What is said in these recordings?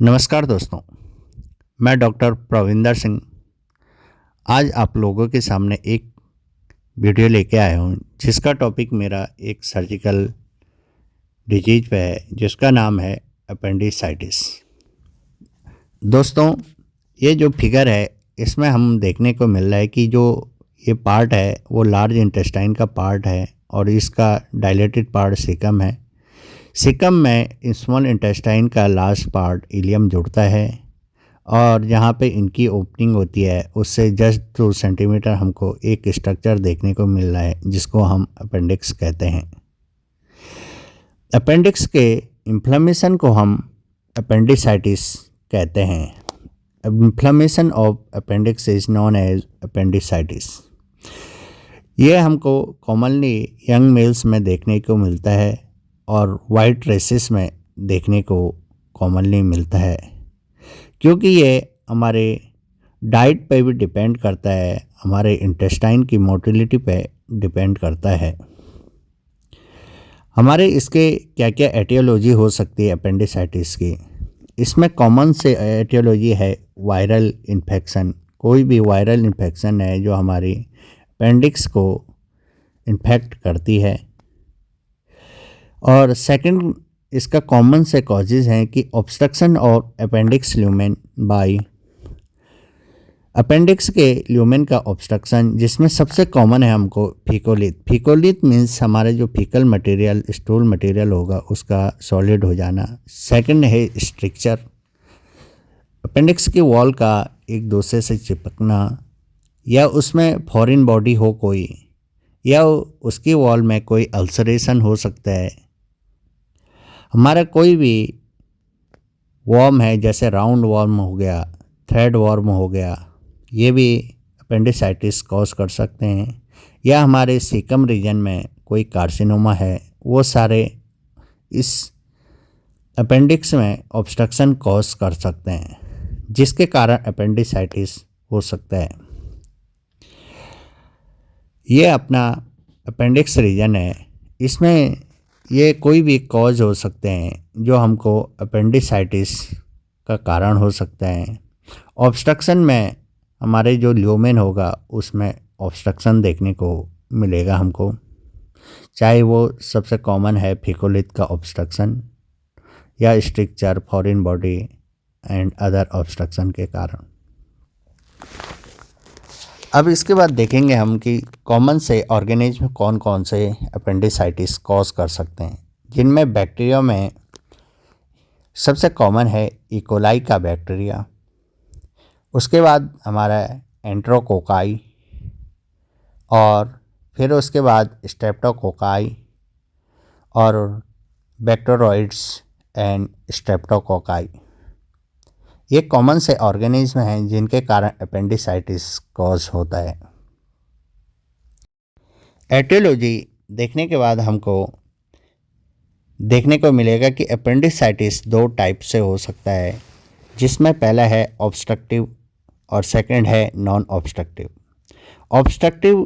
नमस्कार दोस्तों, मैं डॉक्टर प्रविंदर सिंह आज आप लोगों के सामने एक वीडियो लेके आया हूँ जिसका टॉपिक मेरा एक सर्जिकल डिजीज पे है जिसका नाम है अपेंडिसाइटिस। दोस्तों, ये जो फिगर है इसमें हम देखने को मिल रहा है कि जो ये पार्ट है वो लार्ज इंटेस्टाइन का पार्ट है और इसका डायलेटेड पार्ट सीकम है। सीकम में स्मॉल इंटेस्टाइन का लास्ट पार्ट इलियम जुड़ता है और जहाँ पे इनकी ओपनिंग होती है उससे जस्ट 2 सेंटीमीटर हमको एक स्ट्रक्चर देखने को मिल रहा है जिसको हम अपेंडिक्स कहते हैं। अपेंडिक्स के इन्फ्लेमेशन को हम अपेंडिसाइटिस कहते हैं। Inflammation of appendix is known as appendicitis. ये हमको कॉमनली यंग मेल्स में देखने को मिलता है और वाइट रेसेस में देखने को कॉमनली मिलता है, क्योंकि ये हमारे डाइट पे भी डिपेंड करता है, हमारे इंटेस्टाइन की मोटिलिटी पे डिपेंड करता है। हमारे इसके क्या क्या एटियोलॉजी हो सकती है अपेंडिसाइटिस की। इसमें कॉमन से एटियोलॉजी है वायरल इन्फेक्शन। कोई भी वायरल इन्फेक्शन है जो हमारी अपेंडिक्स को इन्फेक्ट करती है। और सेकंड इसका कॉमन से कॉजेज़ हैं कि obstruction of appendix lumen by appendix के ल्यूमेन का ऑब्स्ट्रक्शन, जिसमें सबसे कॉमन है हमको फीकोलिथ। फीकोलिथ मीन्स हमारे जो फीकल मटेरियल स्टूल मटेरियल होगा उसका सॉलिड हो जाना। सेकंड है स्ट्रक्चर, अपेंडिक्स की वॉल का एक दूसरे से चिपकना, या उसमें फॉरेन बॉडी हो कोई, या उसकी वॉल में कोई अल्सरेशन हो सकता है। हमारा कोई भी वर्म है जैसे राउंड वर्म हो गया, थ्रेड वर्म हो गया, ये भी अपेंडिसाइटिस कॉज कर सकते हैं। या हमारे सीकम रीजन में कोई कार्सिनोमा है, वो सारे इस अपेंडिक्स में ऑब्स्ट्रक्शन कॉज कर सकते हैं, जिसके कारण अपेंडिसाइटिस हो सकता है। ये अपना अपेंडिक्स रीजन है, इसमें ये कोई भी कॉज हो सकते हैं जो हमको अपेंडिसाइटिस का कारण हो सकता है। ऑब्स्ट्रक्शन में हमारे जो ल्यूमेन होगा उसमें ऑब्स्ट्रक्शन देखने को मिलेगा हमको, चाहे वो सबसे कॉमन है फीकोलिथ का ऑब्स्ट्रक्शन या structure, foreign body and other obstruction के कारण। अब इसके बाद देखेंगे हम कि कॉमन से ऑर्गेनिज्म कौन कौन से अपेंडिसाइटिस कॉज कर सकते हैं, जिनमें बैक्टीरिया में सबसे कॉमन है इकोलाई का बैक्टीरिया। उसके बाद हमारा एंट्रोकोकाई, और फिर उसके बाद स्ट्रेप्टोकोकाई और बैक्टीरियोइड्स एंड स्ट्रेप्टोकोकाई। ये कॉमन से ऑर्गेनिज्म हैं जिनके कारण अपेंडिसाइटिस कॉज होता है। एटियोलॉजी देखने के बाद हमको देखने को मिलेगा कि अपेंडिसाइटिस 2 टाइप से हो सकता है, जिसमें पहला है ऑब्स्ट्रक्टिव और सेकंड है नॉन ऑब्स्ट्रक्टिव। ऑब्स्ट्रक्टिव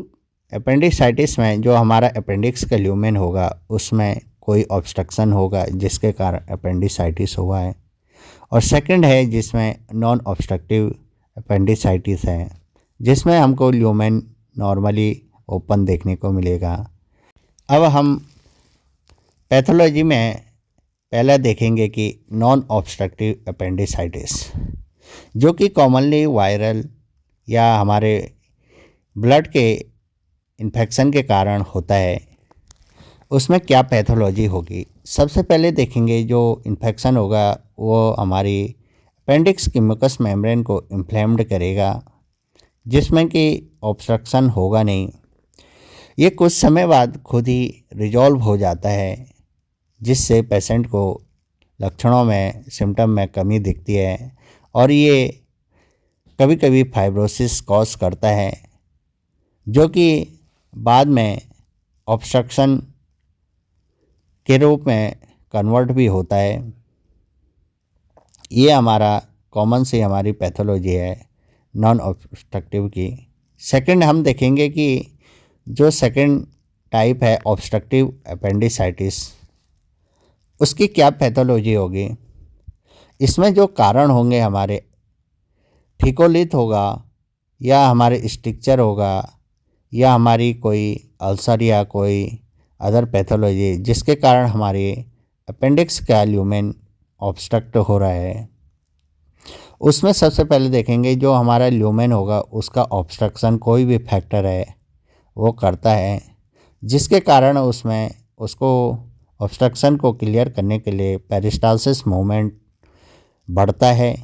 अपेंडिसाइटिस में जो हमारा अपेंडिक्स का ल्यूमेन होगा उसमें कोई ऑब्स्ट्रक्शन होगा जिसके कारण अपेंडिसाइटिस हुआ है। और सेकंड है जिसमें नॉन ऑब्स्ट्रक्टिव अपेंडिसाइटिस है, जिसमें हमको ल्यूमेन नॉर्मली ओपन देखने को मिलेगा। अब हम पैथोलॉजी में पहला देखेंगे कि नॉन ऑब्स्ट्रक्टिव अपेंडिसाइटिस, जो कि कॉमनली वायरल या हमारे ब्लड के इन्फेक्शन के कारण होता है। उसमें क्या पैथोलॉजी होगी, सबसे पहले देखेंगे जो इन्फेक्शन होगा वो हमारी अपेंडिक्स की म्यूकस मेम्ब्रेन को इन्फ्लेम्ड करेगा, जिसमें कि ऑब्स्ट्रक्शन होगा नहीं। ये कुछ समय बाद खुद ही रिजॉल्व हो जाता है, जिससे पेशेंट को लक्षणों में, सिम्टम में कमी दिखती है, और ये कभी कभी फाइब्रोसिस कॉज करता है, जो कि बाद में ऑब्स्ट्रक्शन के रूप में कन्वर्ट भी होता है। ये हमारा कॉमन से हमारी पैथोलॉजी है नॉन ऑब्स्ट्रक्टिव की। सेकंड हम देखेंगे कि जो सेकंड टाइप है ऑब्स्ट्रक्टिव अपेंडिसाइटिस, उसकी क्या पैथोलॉजी होगी। इसमें जो कारण होंगे हमारे फिकोलिथ होगा या हमारे स्ट्रिक्चर होगा या हमारी कोई अल्सर या कोई अदर पैथोलॉजी जिसके कारण हमारे अपेंडिक्स का ल्यूमेन ऑब्स्ट्रक्ट हो रहा है, उसमें सबसे पहले देखेंगे जो हमारा ल्यूमेन होगा उसका ऑब्स्ट्रक्शन कोई भी फैक्टर है वो करता है, जिसके कारण उसमें उसको ऑब्स्ट्रक्शन को क्लियर करने के लिए पेरिस्टालसिस मूवमेंट बढ़ता है।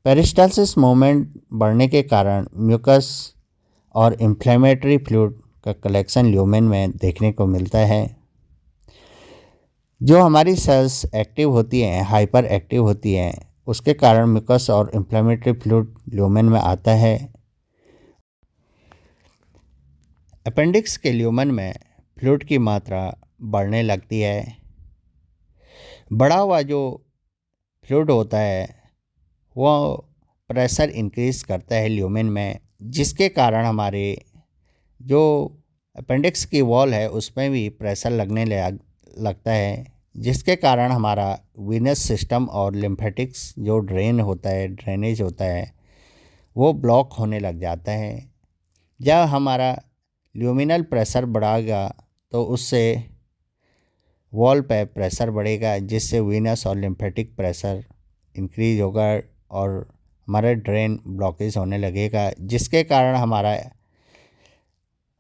पेरिस्टालसिस मूवमेंट बढ़ने के कारण म्यूकस और इन्फ्लेमेटरी फ्लूइड का कलेक्शन ल्यूमेन में देखने को मिलता है। जो हमारी सेल्स एक्टिव होती हैं, हाइपर एक्टिव होती हैं, उसके कारण म्यूकस और इन्फ्लेमेटरी फ्लूइड ल्यूमेन में आता है। अपेंडिक्स के ल्यूमेन में फ्लूइड की मात्रा बढ़ने लगती है। बढ़ा हुआ जो फ्लूइड होता है वो प्रेशर इंक्रीज करता है ल्यूमेन में, जिसके कारण हमारे जो अपेंडिक्स की वॉल है उसमें भी प्रेशर लगता है, जिसके कारण हमारा वीनस सिस्टम और लिम्फेटिक्स जो ड्रेनेज होता है वो ब्लॉक होने लग जाता है। जब हमारा ल्यूमिनल प्रेशर बढ़ाएगा तो उससे वॉल पे प्रेशर बढ़ेगा, जिससे वीनस और लिम्फेटिक प्रेशर इंक्रीज होगा और हमारा ड्रेन ब्लॉकेज होने लगेगा, जिसके कारण हमारा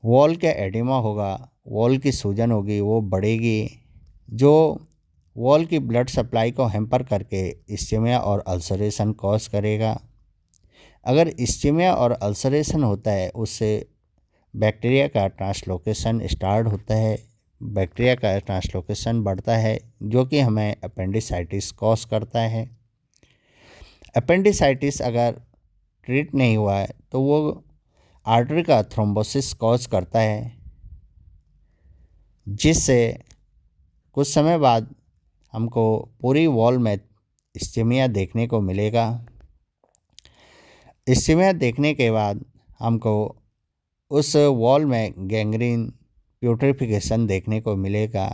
वॉल का एडिमा होगा, वॉल की सूजन होगी वो बढ़ेगी, जो वॉल की ब्लड सप्लाई को हैम्पर करके इस्चीमिया और अल्सरेशन कॉज करेगा। अगर इस्चीमिया और अल्सरेशन होता है उससे बैक्टीरिया का ट्रांसलोकेशन स्टार्ट होता है, बैक्टीरिया का ट्रांसलोकेशन बढ़ता है जो कि हमें अपेंडिसाइटिस कॉज करता है। अपेंडिसाइटिस अगर ट्रीट नहीं हुआ है तो वो आर्टरी का थ्रोम्बोसिस कॉज करता है, जिससे कुछ समय बाद हमको पूरी वॉल में इस्चीमिया देखने को मिलेगा। इस्चीमिया देखने के बाद हमको उस वॉल में गैंग्रीन प्यूट्रिफिकेशन देखने को मिलेगा,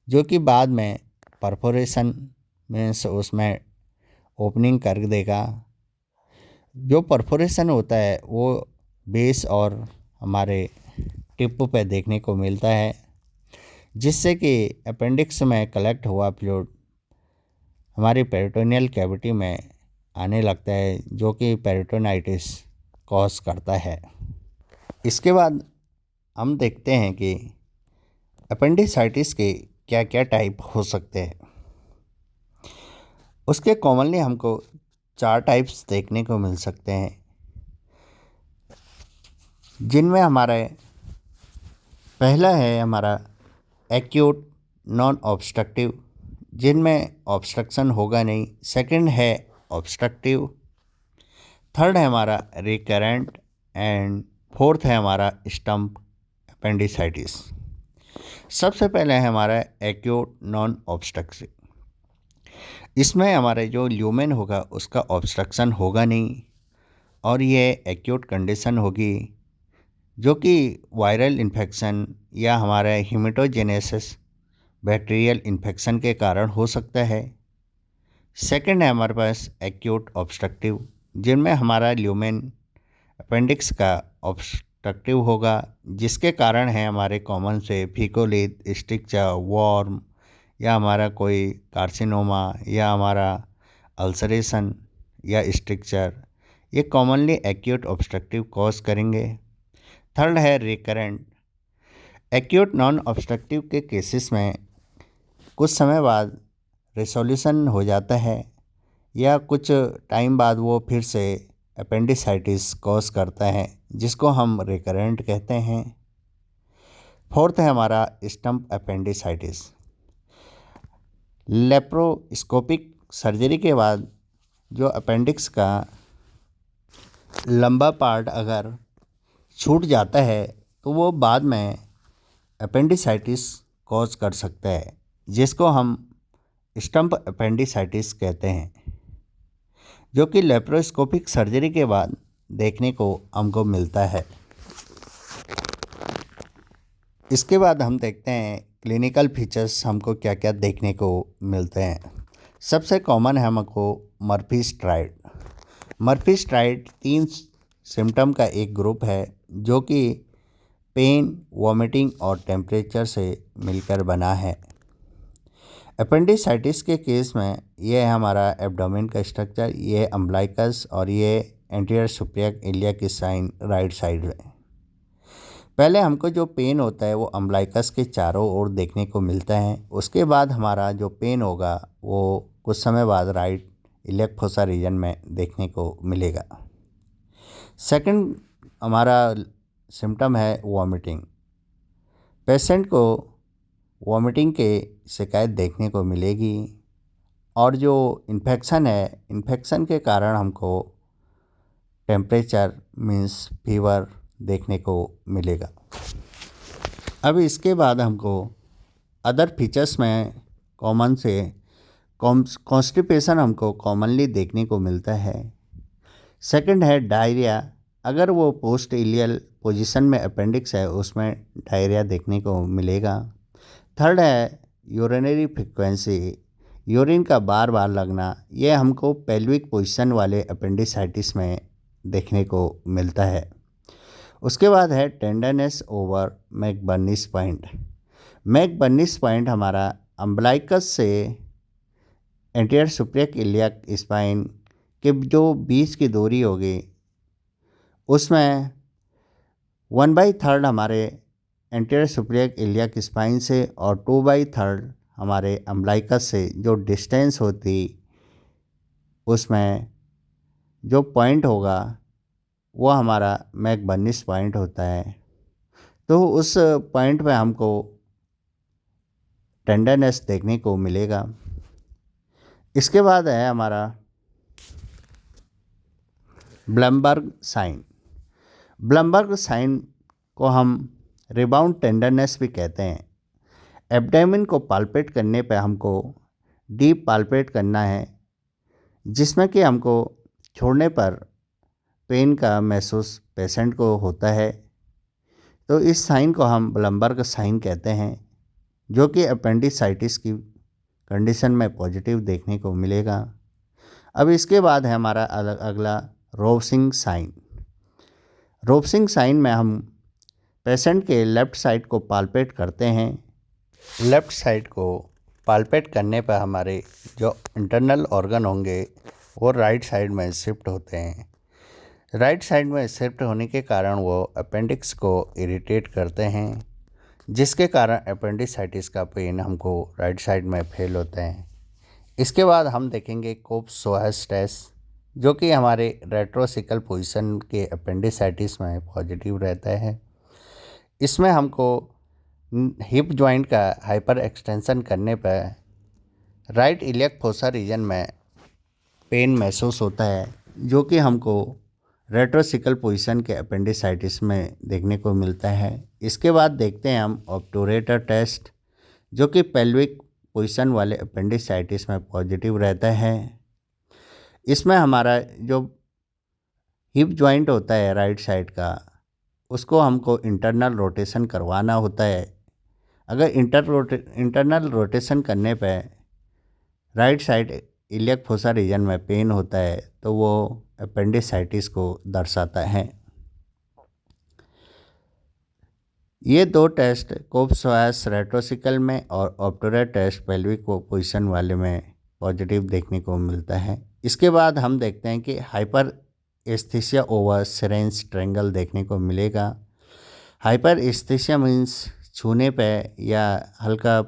जो कि बाद में परफोरेशन मीन्स उसमें ओपनिंग कर देगा। जो परफोरेशन होता है वो बेस और हमारे टिप पे देखने को मिलता है, जिससे कि अपेंडिक्स में कलेक्ट हुआ फ्लूइड हमारी पेरिटोनियल कैविटी में आने लगता है, जो कि पेरिटोनाइटिस कॉज करता है। इसके बाद हम देखते हैं कि अपेंडिसाइटिस के क्या क्या टाइप हो सकते हैं। उसके कॉमनली हमको 4 टाइप्स देखने को मिल सकते हैं, जिनमें हमारा पहला है हमारा एक्यूट नॉन ऑब्स्ट्रक्टिव, जिनमें ऑब्स्ट्रक्शन होगा नहीं। सेकंड है ऑब्स्ट्रक्टिव। थर्ड है हमारा रिकरेंट एंड फोर्थ है हमारा स्टम्प अपेंडिसाइटिस। सबसे पहले है हमारा एक्यूट नॉन ऑब्स्ट्रक्टिव। इसमें हमारे जो ल्यूमेन होगा उसका ऑब्स्ट्रक्शन होगा नहीं और ये एक्यूट कंडीशन होगी, जो कि वायरल इन्फेक्शन या हमारा हीमेटोजेनेसिस बैक्टीरियल इन्फेक्शन के कारण हो सकता है। सेकंड है हमारे पास एक्यूट ऑब्स्ट्रक्टिव, जिनमें हमारा ल्यूमेन अपेंडिक्स का ऑब्स्ट्रक्टिव होगा, जिसके कारण है हमारे कॉमन से फिकोलिथ, स्ट्रिक्चर, वॉर्म या हमारा कोई कार्सिनोमा या हमारा अल्सरेशन या स्ट्रिक्चर, ये कॉमनली एक्यूट ऑब्स्ट्रक्टिव कॉज करेंगे। थर्ड है रिकरेंट। एक्यूट नॉन ऑब्स्ट्रक्टिव के केसेस में कुछ समय बाद रिसोल्यूशन हो जाता है या कुछ टाइम बाद वो फिर से अपेंडिसाइटिस कॉज करता है, जिसको हम रिकरेंट कहते हैं। फोर्थ है हमारा स्टम्प अपेंडिसाइटिस। लेप्रोस्कोपिक सर्जरी के बाद जो अपेंडिक्स का लंबा पार्ट अगर छूट जाता है तो वो बाद में अपेंडिसाइटिस कॉज कर सकता है, जिसको हम स्टम्प अपेंडिसाइटिस कहते हैं, जो कि लेप्रोस्कोपिक सर्जरी के बाद देखने को हमको मिलता है। इसके बाद हम देखते हैं क्लिनिकल फीचर्स हमको क्या क्या देखने को मिलते हैं। सबसे कॉमन है हमको Murphy STRIDE. Murphy STRIDE 3 symptom का एक ग्रुप है जो कि पेन, वॉमिटिंग और टेम्परेचर से मिलकर बना है। अपेंडिसाइटिस के केस में ये है हमारा एब्डोमेन का स्ट्रक्चर, ये अम्बलाइकस और ये anterior Superior iliac spine right side में। पहले हमको जो पेन होता है वो अम्बलाइकस के चारों ओर देखने को मिलता है। उसके बाद हमारा जो पेन होगा वो कुछ समय बाद राइट इलियक फोसा रीजन में देखने को मिलेगा। सेकंड हमारा सिम्टम है वॉमिटिंग। पेशेंट को वॉमिटिंग के शिकायत देखने को मिलेगी और जो इन्फेक्शन है, इन्फेक्शन के कारण हमको टेम्परेचर मीन्स फीवर देखने को मिलेगा। अब इसके बाद हमको अदर फीचर्स में कॉमन से कॉन्स्टिपेशन हमको कॉमनली देखने को मिलता है। सेकंड है डायरिया। अगर वो पोस्ट इलियल पोजीशन में अपेंडिक्स है उसमें डायरिया देखने को मिलेगा। थर्ड है यूरिनरी फ्रीक्वेंसी, यूरिन का बार बार लगना। ये हमको पेल्विक पोजीशन वाले अपेंडिसाइटिस में देखने को मिलता है। उसके बाद है टेंडरनेस ओवर मैकबर्नीस पॉइंट। मैकबर्नीस पॉइंट हमारा अम्बलाइकस से एंटीरियर सुपिरियर इलियक स्पाइन के जो बीच की दूरी होगी उसमें 1/3 हमारे एंटीरियर सुपिरियर इलियक स्पाइन से और 2/3 हमारे अम्बलाइकस से जो डिस्टेंस होती उसमें जो पॉइंट होगा वो हमारा मैकबर्नीस पॉइंट होता है। तो उस पॉइंट पे हमको टेंडरनेस देखने को मिलेगा। इसके बाद है हमारा ब्लमबर्ग साइन। ब्लमबर्ग साइन को हम रिबाउंड टेंडरनेस भी कहते हैं। एब्डोमेन को पाल्पेट करने पे हमको डीप पाल्पेट करना है जिसमें कि हमको छोड़ने पर पेन का महसूस पेशेंट को होता है। तो इस साइन को हम ब्लमबर्ग साइन कहते हैं जो कि अपेंडिसाइटिस की कंडीशन में पॉजिटिव देखने को मिलेगा। अब इसके बाद है हमारा अगला रोवसिंग साइन। रोवसिंग साइन में हम पेशेंट के लेफ़्ट साइड को पाल्पेट करते हैं। लेफ़्ट साइड को पाल्पेट करने पर हमारे जो इंटरनल ऑर्गन होंगे वो राइट साइड में शिफ्ट होते हैं। राइट साइड में शिफ्ट होने के कारण वो अपेंडिक्स को इरिटेट करते हैं जिसके कारण अपेंडिसाइटिस का पेन हमको राइट साइड में फील होते हैं। इसके बाद हम देखेंगे कोप्स-सोहर्स टेस्ट जो कि हमारे रेट्रोसिकल पोजीशन के अपेंडिसाइटिस में पॉजिटिव रहता है। इसमें हमको हिप जॉइंट का हाइपर एक्सटेंशन करने पर राइट इलियक फोसा रीजन में पेन महसूस होता है जो कि हमको रेट्रोसिकल पोजीशन के अपेंडिसाइटिस में देखने को मिलता है। इसके बाद देखते हैं हम ऑब्टूरेटर टेस्ट जो कि पेल्विक पोजीशन वाले अपेंडिसाइटिस में पॉजिटिव रहता है। इसमें हमारा जो हिप जॉइंट होता है राइट साइड का उसको हमको इंटरनल रोटेशन करवाना होता है। अगर इंटरनल रोटेशन करने पे right side iliac fossa region में पेन होता है तो वो अपेंडिसाइटिस को दर्शाता है। ये दो टेस्ट कोप्स-सोहर्स रेट्रोसिकल में और ऑब्टूरेटर टेस्ट पेल्विक पोजीशन वाले में पॉजिटिव देखने को मिलता है। इसके बाद हम देखते हैं कि hyper aesthesia over syringe triangle देखने को मिलेगा। हाइपर एस्थीसिया मीन्स छूने पे या हल्का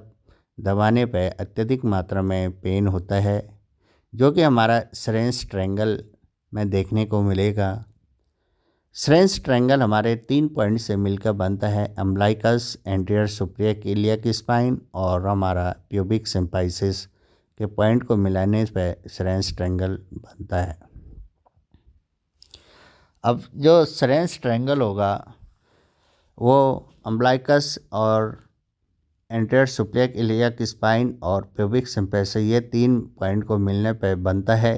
दबाने पे अत्यधिक मात्रा में पेन होता है जो कि हमारा सिरेंज ट्रेंगल में देखने को मिलेगा। सिरेंज ट्रेंगल हमारे 3 पॉइंट से मिलकर बनता है, umbilicus, anterior Superior iliac spine और हमारा प्यूबिक सिम्फाइसिस के पॉइंट को मिलाने पर सिरेंज ट्रेंगल बनता है। अब जो सिरेंज ट्रेंगल होगा वो अम्बलाइकस और एंटीरियर सुपिरियर इलियक स्पाइन और प्यूबिक सिम्फाइसिस ये 3 पॉइंट को मिलने पर बनता है।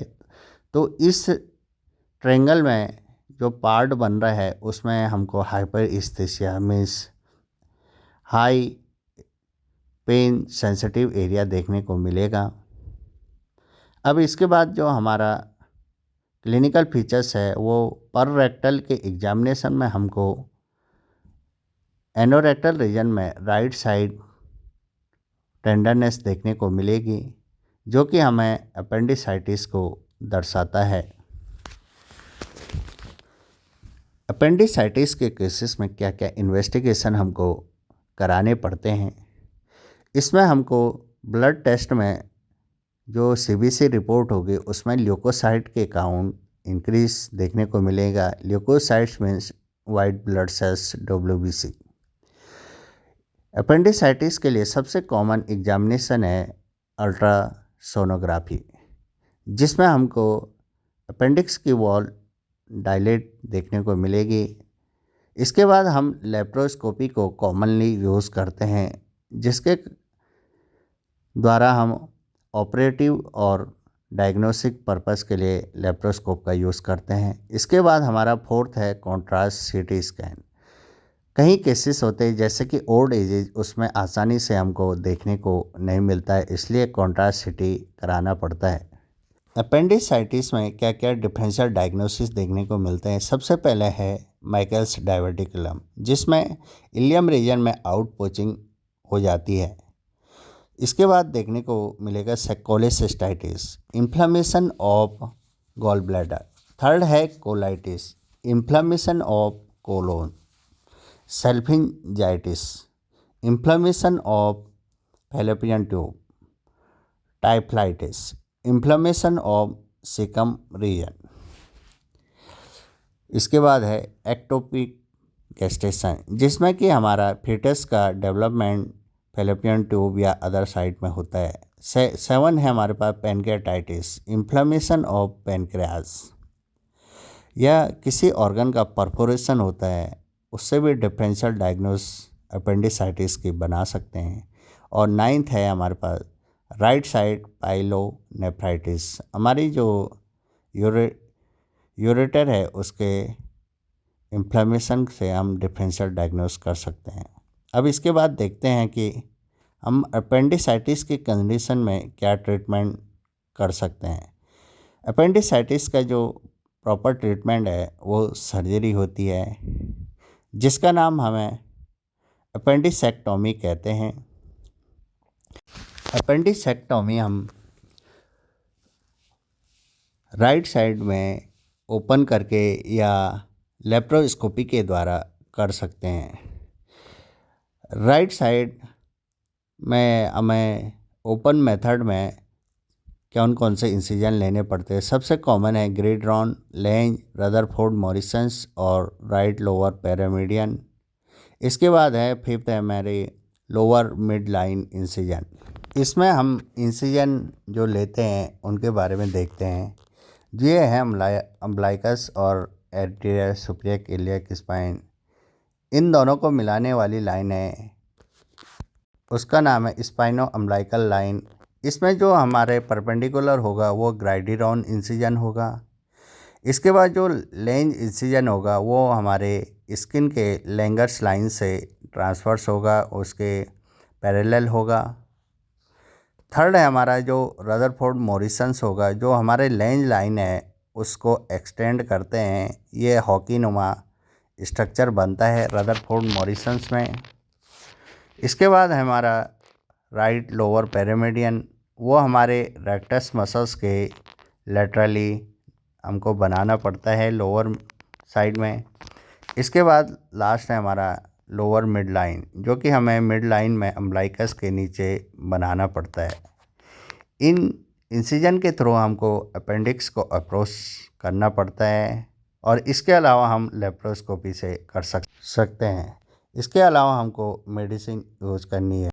तो इस ट्रेंगल में जो पार्ट बन रहा है उसमें हमको hyperaesthesia means high pain sensitive area देखने को मिलेगा। अब इसके बाद जो हमारा क्लिनिकल फीचर्स है वो पर रेक्टल के एग्जामिनेशन में हमको एनोरेक्टल रीजन में राइट साइड टेंडरनेस देखने को मिलेगी, जो कि हमें अपेंडिसाइटिस को दर्शाता है। अपेंडिसाइटिस के केसेस में क्या क्या इन्वेस्टिगेशन हमको कराने पड़ते हैं, इसमें हमको ब्लड टेस्ट में जो सीबीसी रिपोर्ट होगी उसमें ल्यूकोसाइट के काउंट इंक्रीज देखने को मिलेगा। Leucocytes means white blood cells, WBC। Appendicitis के लिए सबसे कॉमन एग्जामिनेशन है अल्ट्रासोनोग्राफी, जिसमें हमको अपेंडिक्स की वॉल डायलेट देखने को मिलेगी। इसके बाद हम लेप्रोस्कोपी को कॉमनली यूज़ करते हैं, जिसके द्वारा हम ऑपरेटिव और डायग्नोस्टिक पर्पस के लिए लेप्रोस्कोप का यूज़ करते हैं। इसके बाद हमारा फोर्थ है कॉन्ट्रास्ट सीटी स्कैन। कई केसेस होते हैं जैसे कि ओल्ड एजेज, उसमें आसानी से हमको देखने को नहीं मिलता है, इसलिए कॉन्ट्रास्ट सीटी कराना पड़ता है। अपेंडिसाइटिस में क्या क्या डिफरेंशियल डायग्नोसिस देखने को मिलते हैं। सबसे पहले है माइकल्स डायवर्टिकुलम, जिसमें इलियम रीजन में आउट पोचिंग हो जाती है। इसके बाद देखने को मिलेगा cholecystitis, inflammation of gall bladder. Third है colitis, inflammation of colon. Salpingitis, inflammation of fallopian tube. Typhlitis, inflammation of caecum region. इसके बाद है एक्टोपिक गेस्टेशन, जिसमें कि हमारा फीटस का डेवलपमेंट फैलोपियन ट्यूब या अदर साइड में होता है। 7 है हमारे पास पैनक्रियाटाइटिस, इन्फ्लेमेशन ऑफ पैनक्रियाज। या किसी ऑर्गन का परफोरेशन होता है, उससे भी डिफरेंशियल डायग्नोस अपेंडिसाइटिस की बना सकते हैं। और 9th है हमारे पास राइट साइड पाइलोनेफ्राइटिस। हमारी जो यूरेटर है उसके इन्फ्लेमेशन से हम डिफरेंशियल डायग्नोस कर सकते हैं। अब इसके बाद देखते हैं कि हम अपेंडिसाइटिस की कंडीशन में क्या ट्रीटमेंट कर सकते हैं। अपेंडिसाइटिस का जो प्रॉपर ट्रीटमेंट है वो सर्जरी होती है, जिसका नाम हमें अपेंडिसेक्टोमी कहते हैं। अपेंडिसेक्टोमी हम राइट साइड में ओपन करके या लेप्रोस्कोपी के द्वारा कर सकते हैं। राइट साइड में हमें ओपन मेथड में कौन से इंसिजन लेने पड़ते हैं। सबसे कॉमन है ग्रेडरॉन, लेंज, रदरफोर्ड, मॉरिसन्स और राइट लोअर पैरामीडियन। इसके बाद है 5th है हमारे लोअर मिड लाइन इंसिजन। इसमें हम इंसिजन जो लेते हैं उनके बारे में देखते हैं। ये है अम्ब्लाइकस और एंटीरियर सुपीरियर इलियक स्पाइन, इन दोनों को मिलाने वाली लाइन है, उसका नाम है स्पाइनो अम्ब्लाइकल लाइन। इसमें जो हमारे परपेंडिकुलर होगा वो ग्राइडिरॉन इंसिजन होगा। इसके बाद जो लेंज इंसिजन होगा वो हमारे स्किन के लैंगर्स लाइन से ट्रांसवर्स होगा, उसके पैरेलल होगा। थर्ड है हमारा जो रदरफोर्ड मॉरिसन्स होगा, जो हमारे लेंज लाइन है उसको एक्सटेंड करते हैं। ये हॉकी नुमा स्ट्रक्चर बनता है रदरफोर्ड मॉरिसन्स में। इसके बाद है हमारा राइट लोअर पैरामीडियन, वो हमारे रेक्टस मसल्स के लेटरली हमको बनाना पड़ता है लोअर साइड में। इसके बाद लास्ट है हमारा लोअर मिड लाइन, जो कि हमें मिड लाइन में अम्ब्लाइकस के नीचे बनाना पड़ता है। इन इंसिजन के थ्रू हमको अपेंडिक्स को अप्रोच करना पड़ता है, और इसके अलावा हम लेप्रोस्कोपी से कर सकते हैं। इसके अलावा हमको मेडिसिन यूज़ करनी है।